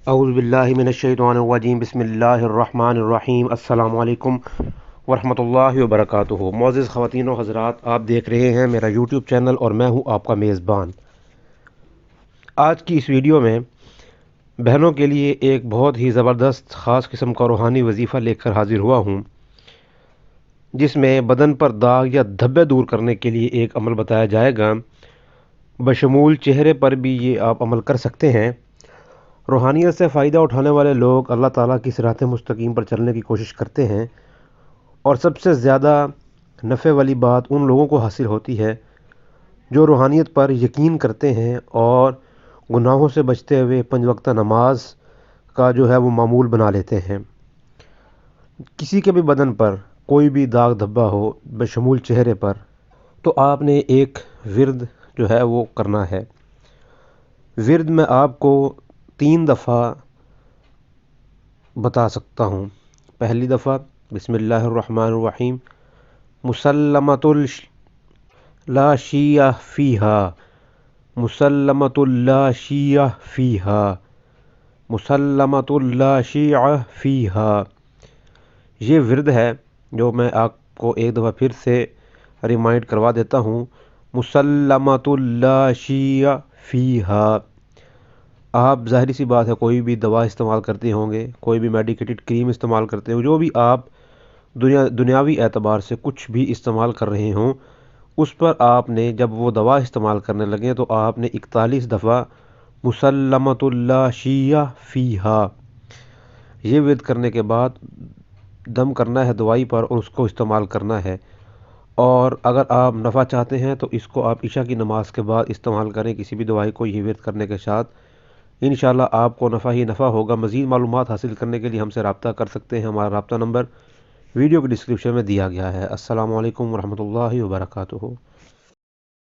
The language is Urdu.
اعوذ باللہ من الشیطان الرجیم بسم اللہ الرحمن الرحیم السلام علیکم ورحمۃ اللہ وبرکاتہ۔ معزز خواتین و حضرات، آپ دیکھ رہے ہیں میرا یوٹیوب چینل اور میں ہوں آپ کا میزبان۔ آج کی اس ویڈیو میں بہنوں کے لیے ایک بہت ہی زبردست خاص قسم کا روحانی وظیفہ لے کر حاضر ہوا ہوں، جس میں بدن پر داغ یا دھبے دور کرنے کے لیے ایک عمل بتایا جائے گا، بشمول چہرے پر بھی یہ آپ عمل کر سکتے ہیں۔ روحانیت سے فائدہ اٹھانے والے لوگ اللہ تعالیٰ کی صراط مستقیم پر چلنے کی کوشش کرتے ہیں، اور سب سے زیادہ نفع والی بات ان لوگوں کو حاصل ہوتی ہے جو روحانیت پر یقین کرتے ہیں اور گناہوں سے بچتے ہوئے 5 وقتہ نماز کا جو ہے وہ معمول بنا لیتے ہیں۔ کسی کے بھی بدن پر کوئی بھی داغ دھبا ہو بشمول چہرے پر، تو آپ نے ایک ورد جو ہے وہ کرنا ہے۔ ورد میں آپ کو 3 دفعہ بتا سکتا ہوں۔ پہلی دفعہ بسم اللہ الرحمن الرحیم، مسلمۃ لا شیع فیہا، مسلمۃ لا شیع فیہا، مسلمۃ لا شیع فیہا۔ یہ ورد ہے جو میں آپ کو ایک دفعہ پھر سے ریمائنڈ کروا دیتا ہوں۔ مسلمۃ لا شیع فیہا۔ آپ ظاہری سی بات ہے کوئی بھی دوا استعمال کرتے ہوں گے، کوئی بھی میڈیکیٹڈ کریم استعمال کرتے ہوں، جو بھی آپ دنیاوی اعتبار سے کچھ بھی استعمال کر رہے ہوں، اس پر آپ نے جب وہ دوا استعمال کرنے لگے تو آپ نے 41 دفعہ مسلمۃ لا شیع فیہا یہ ورد کرنے کے بعد دم کرنا ہے دوائی پر اور اس کو استعمال کرنا ہے۔ اور اگر آپ نفع چاہتے ہیں تو اس کو آپ عشاء کی نماز کے بعد استعمال کریں، کسی بھی دوائی کو یہ ورد کرنے کے ساتھ انشاءاللہ آپ کو نفع ہی نفع ہوگا۔ مزید معلومات حاصل کرنے کے لیے ہم سے رابطہ کر سکتے ہیں، ہمارا رابطہ نمبر ویڈیو کے ڈسکرپشن میں دیا گیا ہے۔ السلام علیکم ورحمۃ اللہ وبرکاتہ۔